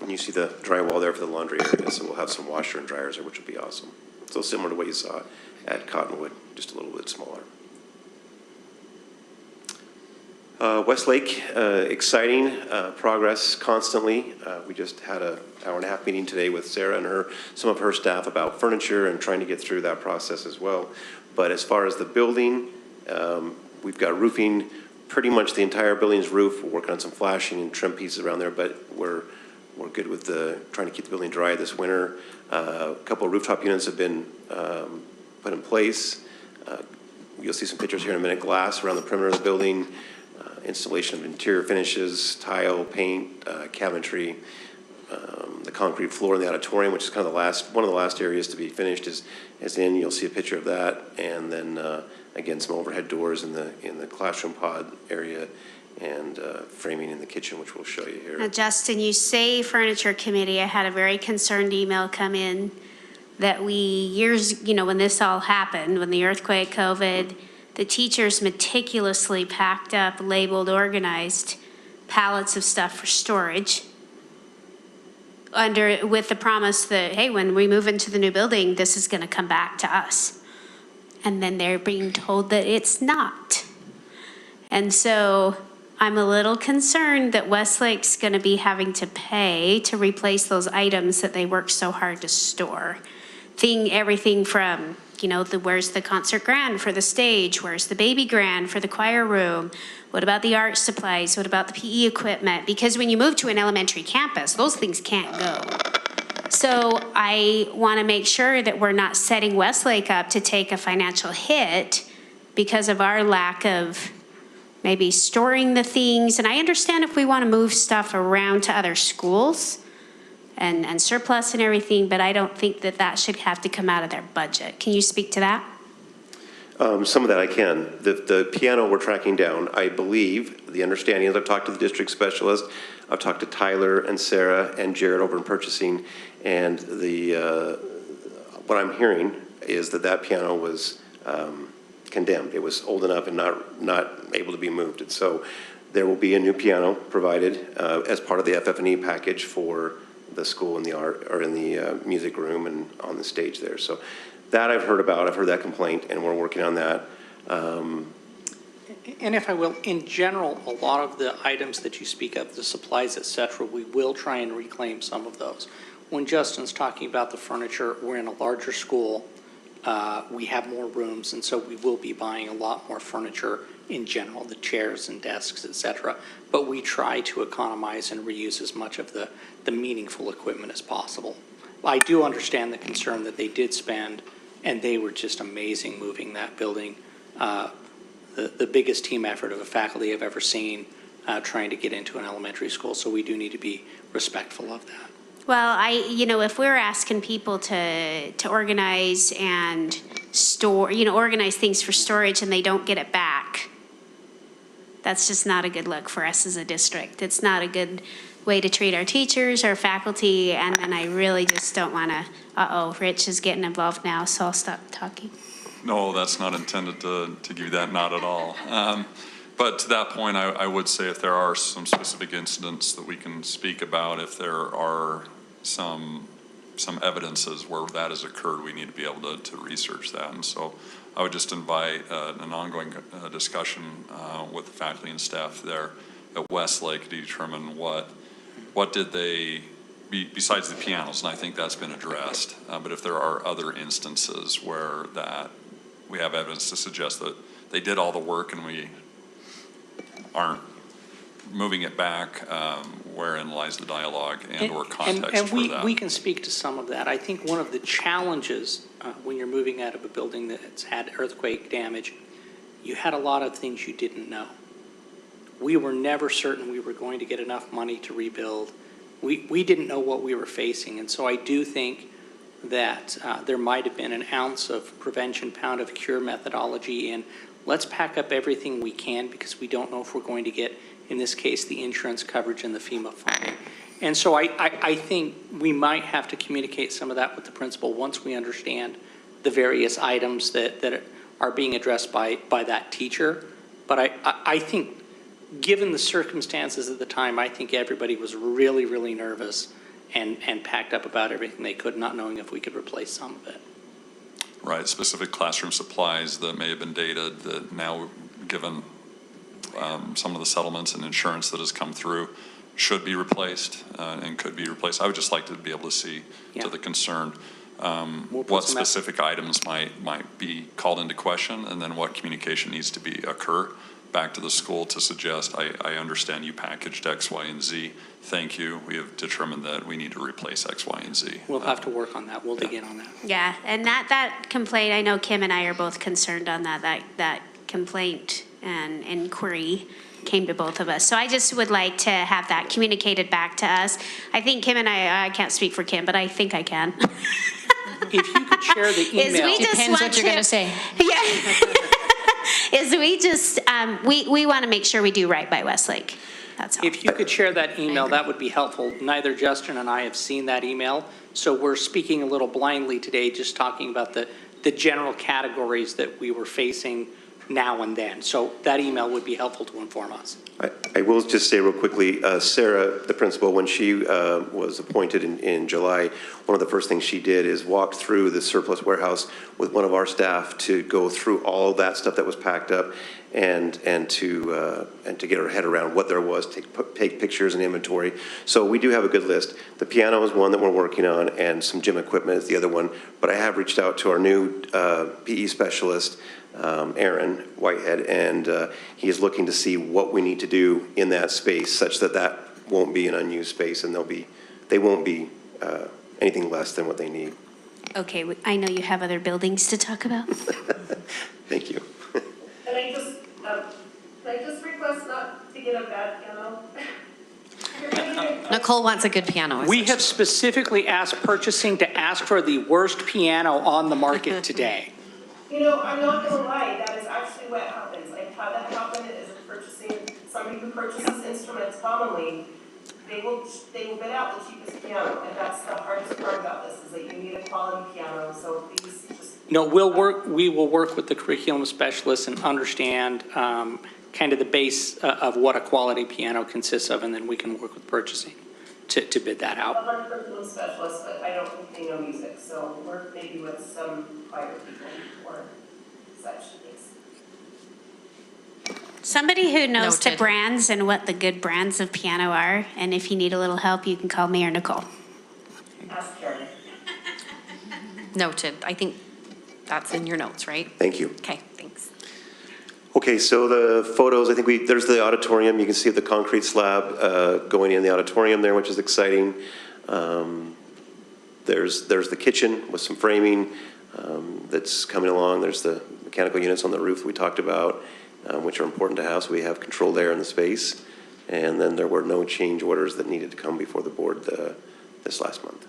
And you see the drywall there for the laundry area, so we'll have some washer and dryers there, which will be awesome. So similar to what you saw at Cottonwood, just a little bit smaller. Westlake, exciting progress constantly. We just had an hour-and-a-half meeting today with Sarah and some of her staff about furniture and trying to get through that process as well. But as far as the building, we've got roofing, pretty much the entire building's roof. We're working on some flashing and trim pieces around there, but we're good with trying to keep the building dry this winter. A couple of rooftop units have been put in place. You'll see some pictures here in a minute. Glass around the perimeter of the building. Installation of interior finishes, tile, paint, cabinetry, the concrete floor in the auditorium, which is kind of one of the last areas to be finished is in. You'll see a picture of that, and then again some overhead doors in the classroom pod area, and framing in the kitchen, which we'll show you here. Now, Justin, you say furniture committee. I had a very concerned email come in that when this all happened, when the earthquake, COVID, the teachers meticulously packed up, labeled, organized pallets of stuff for storage with the promise that, hey, when we move into the new building, this is going to come back to us. And then they're being told that it's not. And so I'm a little concerned that Westlake's going to be having to pay to replace those items that they worked so hard to store. Everything from, where's the concert grand for the stage? Where's the baby grand for the choir room? What about the art supplies? What about the PE equipment? Because when you move to an elementary campus, those things can't go. So I want to make sure that we're not setting Westlake up to take a financial hit because of our lack of maybe storing the things. And I understand if we want to move stuff around to other schools and surplus and everything, but I don't think that should have to come out of their budget. Can you speak to that? Some of that I can. The piano we're tracking down, I believe, the understanding is I've talked to the district specialist, I've talked to Tyler and Sarah and Jared over in purchasing, and what I'm hearing is that piano was condemned. It was old enough and not able to be moved. And so there will be a new piano provided as part of the FF&E package for the school in the art or in the music room and on the stage there. So that I've heard about. I've heard that complaint, and we're working on that. And if I will, in general, a lot of the items that you speak of, the supplies, et cetera, we will try and reclaim some of those. When Justin's talking about the furniture, we're in a larger school. We have more rooms, and so we will be buying a lot more furniture in general, the chairs and desks, et cetera. But we try to economize and reuse as much of the meaningful equipment as possible. I do understand the concern that they did spend, and they were just amazing moving that building. the biggest team effort of a faculty I've ever seen trying to get into an elementary school. So we do need to be respectful of that. Well, if we're asking people to organize and store, organize things for storage and they don't get it back, that's just not a good look for us as a district. It's not a good way to treat our teachers, our faculty, and then I really just don't want to, Rich is getting involved now, so I'll stop talking. No, that's not intended to give you that, not at all. But to that point, I would say if there are some specific incidents that we can speak about, if there are some evidences where that has occurred, we need to be able to research that. And so I would just invite an ongoing discussion with the faculty and staff there at Westlake to determine what did they, besides the pianos, and I think that's been addressed, but if there are other instances where that we have evidence to suggest that they did all the work and we aren't moving it back, wherein lies the dialogue and/or context for that. And we can speak to some of that. I think one of the challenges when you're moving out of a building that's had earthquake damage, you had a lot of things you didn't know. We were never certain we were going to get enough money to rebuild. We didn't know what we were facing, and so I do think that there might have been an ounce of prevention, pound of cure methodology in let's pack up everything we can because we don't know if we're going to get, in this case, the insurance coverage and the FEMA funding. And so I think we might have to communicate some of that with the principal once we understand the various items that are being addressed by that teacher. But I think given the circumstances at the time, I think everybody was really, really nervous and packed up about everything they could, not knowing if we could replace some of it. Right, specific classroom supplies that may have been dated that now, given some of the settlements and insurance that has come through, should be replaced and could be replaced. I would just like to be able to see to the concern what specific items might be called into question, and then what communication needs to occur back to the school to suggest, I understand you packaged X, Y, and Z. Thank you. We have determined that we need to replace X, Y, and Z. We'll have to work on that. We'll dig in on that. Yeah, and that complaint, I know Kim and I are both concerned on that complaint and inquiry came to both of us. So I just would like to have that communicated back to us. I think Kim and I can't speak for Kim, but I think I can. If you could share the email. Depends what you're going to say. Yeah. We want to make sure we do right by Westlake. That's all. If you could share that email, that would be helpful. Neither Justin and I have seen that email, so we're speaking a little blindly today, just talking about the general categories that we were facing now and then. So that email would be helpful to inform us. I will just say real quickly, Sarah, the principal, when she was appointed in July, one of the first things she did is walk through the surplus warehouse with one of our staff to go through all of that stuff that was packed up and to get her head around what there was, take pictures and inventory. So we do have a good list. The piano is one that we're working on, and some gym equipment is the other one. But I have reached out to our new PE specialist, Aaron Whitehead, and he is looking to see what we need to do in that space such that that won't be an unused space, and they won't be anything less than what they need. Okay, I know you have other buildings to talk about. Thank you. And I just request not to get a bad piano. Nicole wants a good piano. We have specifically asked purchasing to ask for the worst piano on the market today. I'm not gonna lie, that is actually what happens. I've had that happen as somebody who purchases instruments commonly, they will bid out the cheapest piano, and that's the hardest part about this, is that you need a quality piano, so please just. No, we will work with the curriculum specialists and understand kind of the base of what a quality piano consists of, and then we can work with purchasing to bid that out. I'm not a curriculum specialist, but I don't think they know music, so work maybe with some choir people or such things. Somebody who knows the Noted. brands and what the good brands of piano are, and if you need a little help, you can call me or Nicole. Ask Karen. Noted. I think that's in your notes, right? Thank you. Okay, thanks. Okay, so the photos, I think there's the auditorium. You can see the concrete slab going in the auditorium there, which is exciting. There's the kitchen with some framing that's coming along. There's the mechanical units on the roof we talked about. which are important to have, so we have control there in the space. And then there were no change orders that needed to come before the board this last month.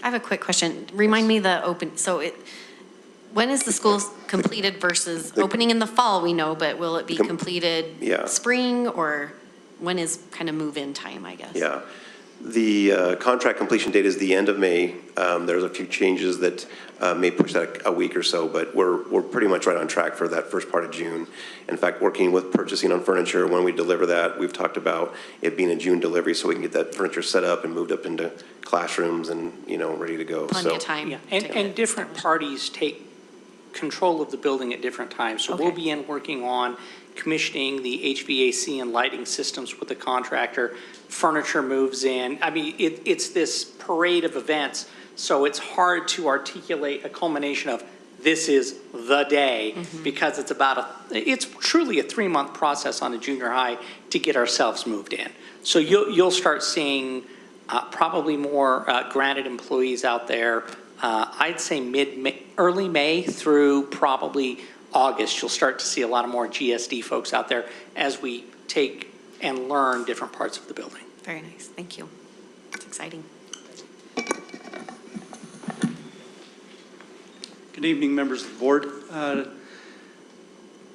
I have a quick question. Remind me when is the school completed versus opening in the fall, we know, but will it be completed Yeah. spring, or when is kind of move-in time, I guess? Yeah. The contract completion date is the end of May. There's a few changes that may push that a week or so, but we're pretty much right on track for that first part of June. In fact, working with purchasing on furniture, when we deliver that, we've talked about it being a June delivery so we can get that furniture set up and moved up into classrooms and, ready to go. Plenty of time. Yeah, to get and it different established. parties take control of the building at different times. So we'll Okay. be working on commissioning the HVAC and lighting systems with the contractor. Furniture moves in. I mean, it's this parade of events, so it's hard to articulate a culmination of this is the day, because it's truly a 3-month process on a junior high to get ourselves moved in. So you'll start seeing probably more Granite employees out there. I'd say early May through probably August, you'll start to see a lot of more GSD folks out there as we take and learn different parts of the building. Very nice, thank you. It's exciting. Good evening, members of the board.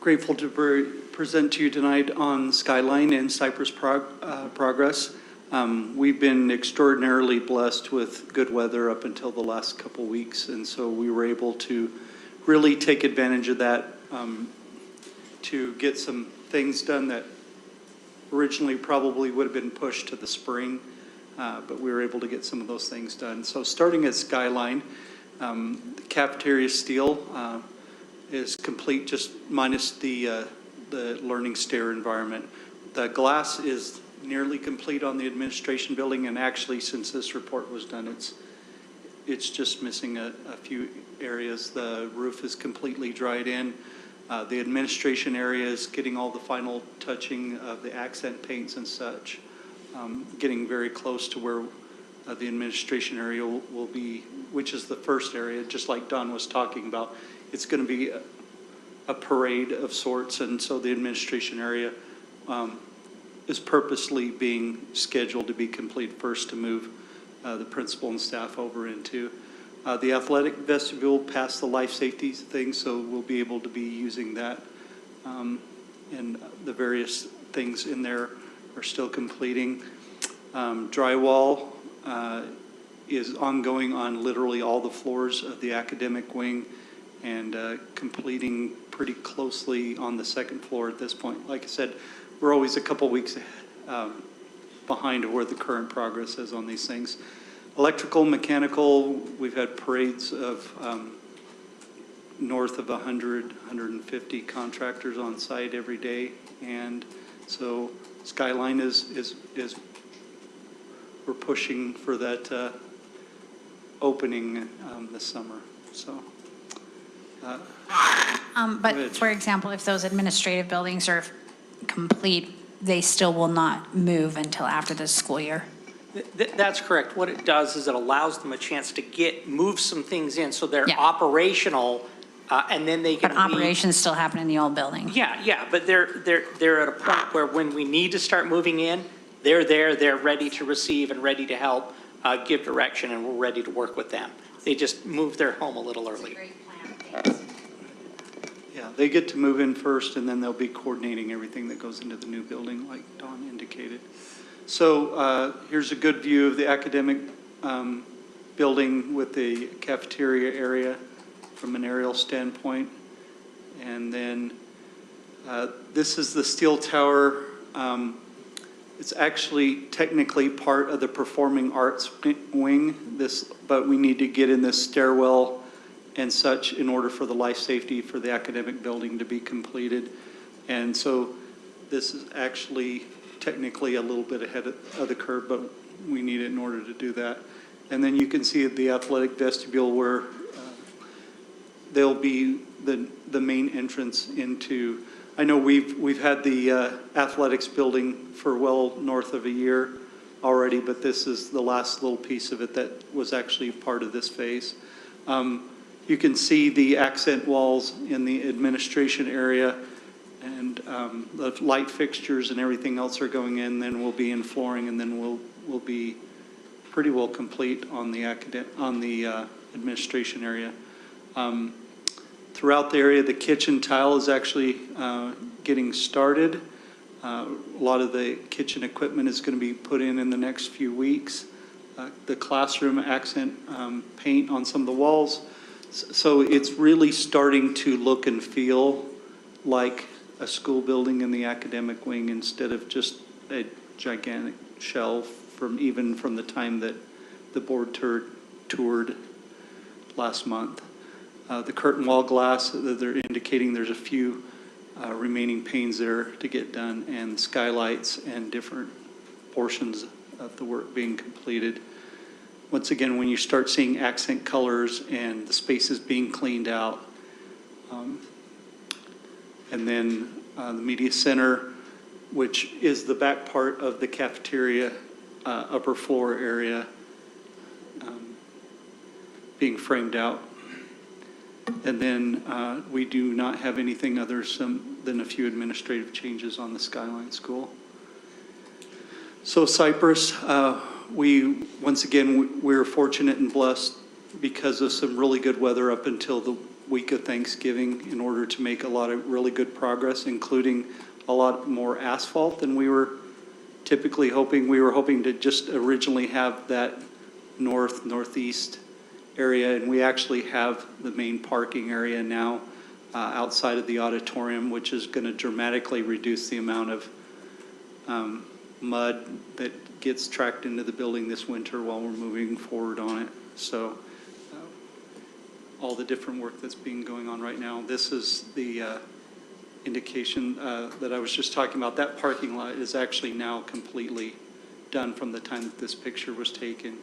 Grateful to present to you tonight on Skyline and Cypress progress. We've been extraordinarily blessed with good weather up until the last couple weeks, and so we were able to really take advantage of that to get some things done that originally probably would have been pushed to the spring, but we were able to get some of those things done. So starting at Skyline, the cafeteria steel is complete, just minus the learning stair environment. The glass is nearly complete on the administration building, and actually, since this report was done, it's just missing a few areas. The roof is completely dried in. The administration area is getting all the final touching of the accent paints and such, getting very close to where the administration area will be, which is the first area, just like Don was talking about. It's going to be a parade of sorts, and so the administration area is purposely being scheduled to be complete first to move the principal and staff over into. The athletic vestibule passed the life safety thing, so we'll be able to be using that. And the various things in there are still completing. Drywall is ongoing on literally all the floors of the academic wing, and completing pretty closely on the second floor at this point. Like I said, we're always a couple weeks behind where the current progress is on these things. Electrical, mechanical, we've had parades of north of 100, 150 contractors on site every day. And so Skyline is we're pushing for that opening this summer. So. But for example, if those administrative buildings are complete, they still will not move until after the school year? That's correct. What it does is it allows them a chance to move some things in so they're Yeah. operational, and then they can But operations still happen in the old building? Yeah, but they're at a point where when we need to start moving in, they're there, they're ready to receive and ready to help give direction, and we're ready to work with them. They just move their home a little early. Yeah, they get to move in first, and then they'll be coordinating everything that goes into the new building, like Dawn indicated. So here's a good view of the academic building with the cafeteria area from an aerial standpoint. And then this is the steel tower. It's actually technically part of the performing arts wing, but we need to get in this stairwell and such in order for the life safety for the academic building to be completed. And so this is actually technically a little bit ahead of the curve, but we need it in order to do that. And then you can see the athletic vestibule where there'll be the main entrance into. I know we've had the athletics building for well north of a year already, but this is the last little piece of it that was actually part of this phase. You can see the accent walls in the administration area, and the light fixtures and everything else are going in, then we'll be in flooring, and then we'll be pretty well complete on the administration area. Throughout the area, the kitchen tile is actually getting started. A lot of the kitchen equipment is going to be put in the next few weeks. The classroom accent paint on some of the walls. So it's really starting to look and feel like a school building in the academic wing instead of just a gigantic shell from the time that the board toured last month. The curtain wall glass, they're indicating there's a few remaining panes there to get done, and skylights and different portions of the work being completed. Once again, when you start seeing accent colors and the spaces being cleaned out, and then the media center, which is the back part of the cafeteria, upper floor area, being framed out. And then we do not have anything other than a few administrative changes on the Skyline School. So Cypress, once again, we're fortunate and blessed because of some really good weather up until the week of Thanksgiving in order to make a lot of really good progress, including a lot more asphalt than we were typically hoping. We were hoping to just originally have that northeast area, and we actually have the main parking area now outside of the auditorium, which is going to dramatically reduce the amount of mud that gets tracked into the building this winter while we're moving forward on it. So all the different work that's being going on right now. This is the indication that I was just talking about. That parking lot is actually now completely done from the time that this picture was taken.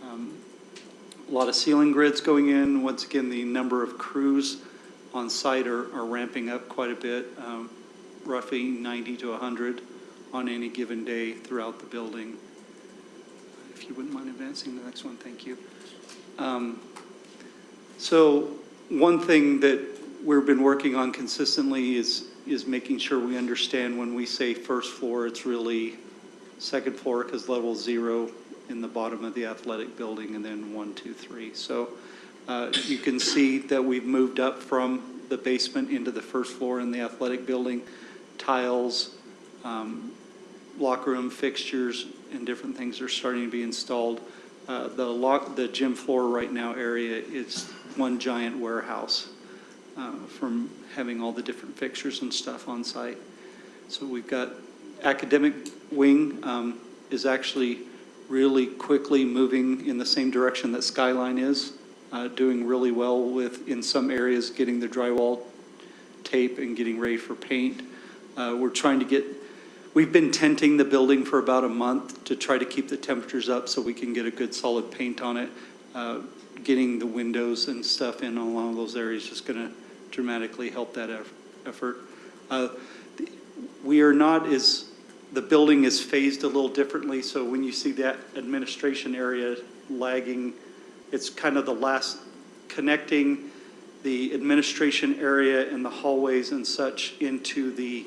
A lot of ceiling grids going in. Once again, the number of crews on site are ramping up quite a bit, roughly 90 to 100 on any given day throughout the building. If you wouldn't mind advancing the next one, thank you. So one thing that we've been working on consistently is making sure we understand when we say first floor, it's really second floor, because level 0 in the bottom of the athletic building, and then 1, 2, 3. So you can see that we've moved up from the basement into the first floor in the athletic building. Tiles, locker room fixtures, and different things are starting to be installed. The gym floor right now area is one giant warehouse from having all the different fixtures and stuff on site. So we've got academic wing is actually really quickly moving in the same direction that Skyline is, doing really well with, in some areas, getting the drywall tape and getting ready for paint. We've been tenting the building for about a month to try to keep the temperatures up so we can get a good solid paint on it. Getting the windows and stuff in along those areas is going to dramatically help that effort. The building is phased a little differently, so when you see that administration area lagging, it's kind of the last connecting the administration area and the hallways and such into the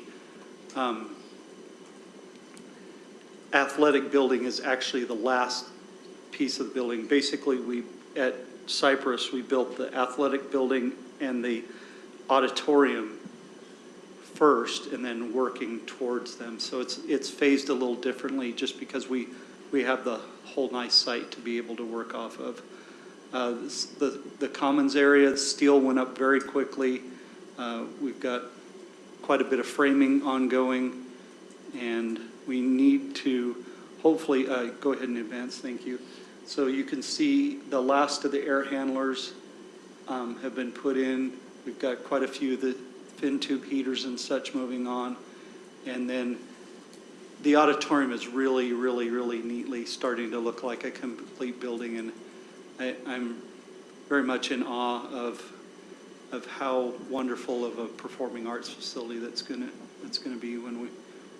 athletic building is actually the last piece of the building. Basically, at Cypress, we built the athletic building and the auditorium first, and then working towards them. So it's phased a little differently just because we have the whole nice site to be able to work off of. The commons area, steel went up very quickly. We've got quite a bit of framing ongoing, and we need to hopefully, go ahead and advance, thank you. So you can see the last of the air handlers have been put in. We've got quite a few of the fin tube heaters and such moving on. And then the auditorium is really, really, really neatly starting to look like a complete building. And I'm very much in awe of how wonderful of a performing arts facility that's gonna be when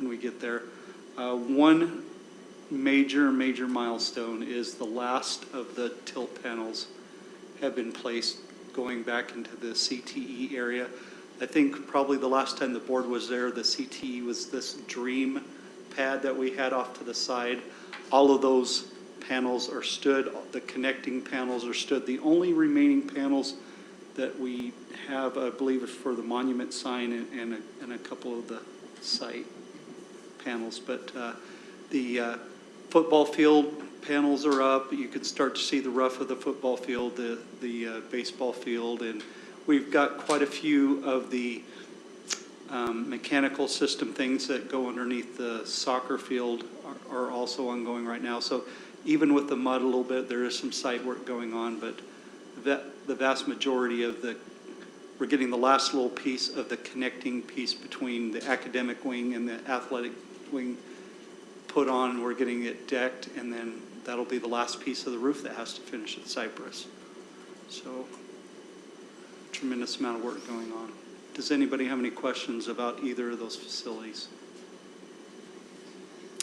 we get there. One major milestone is the last of the tilt panels have been placed going back into the CTE area. I think probably the last time the board was there, the CTE was this dream pad that we had off to the side. All of those panels are stood, the connecting panels are stood. The only remaining panels that we have, I believe, is for the monument sign and a couple of the site panels. But the football field panels are up. You can start to see the rough of the football field, the baseball field, and we've got quite a few of the mechanical system things that go underneath the soccer field are also ongoing right now. So even with the mud a little bit, there is some site work going on, but the vast majority of we're getting the last little piece of the connecting piece between the academic wing and the athletic wing put on. We're getting it decked, and then that'll be the last piece of the roof that has to finish at Cypress. So tremendous amount of work going on. Does anybody have any questions about either of those facilities?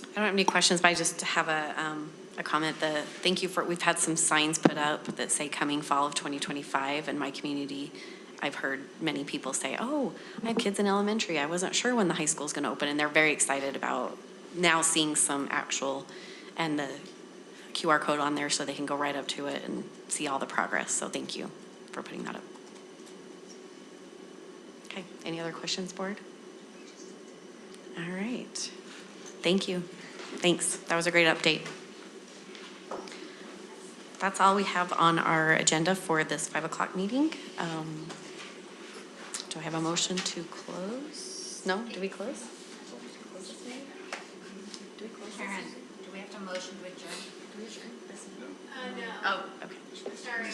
I don't have any questions, but I just have a comment. Thank you for, we've had some signs put up that say coming fall of 2025 in my community. I've heard many people say, oh, I have kids in elementary. I wasn't sure when the high school is going to open. And they're very excited about now seeing some actual, and the QR code on there so they can go right up to it and see all the progress. So thank you for putting that up. Okay, any other questions, board? All right, thank you. Thanks, that was a great update. That's all we have on our agenda for this 5 o'clock meeting. Do I have a motion to close? No, do we close? Karen, do we have to motion to adjourn? Do we adjourn? No. Oh, okay. Sorry,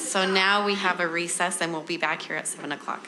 So now we have a recess and we'll be back here at 7 o'clock.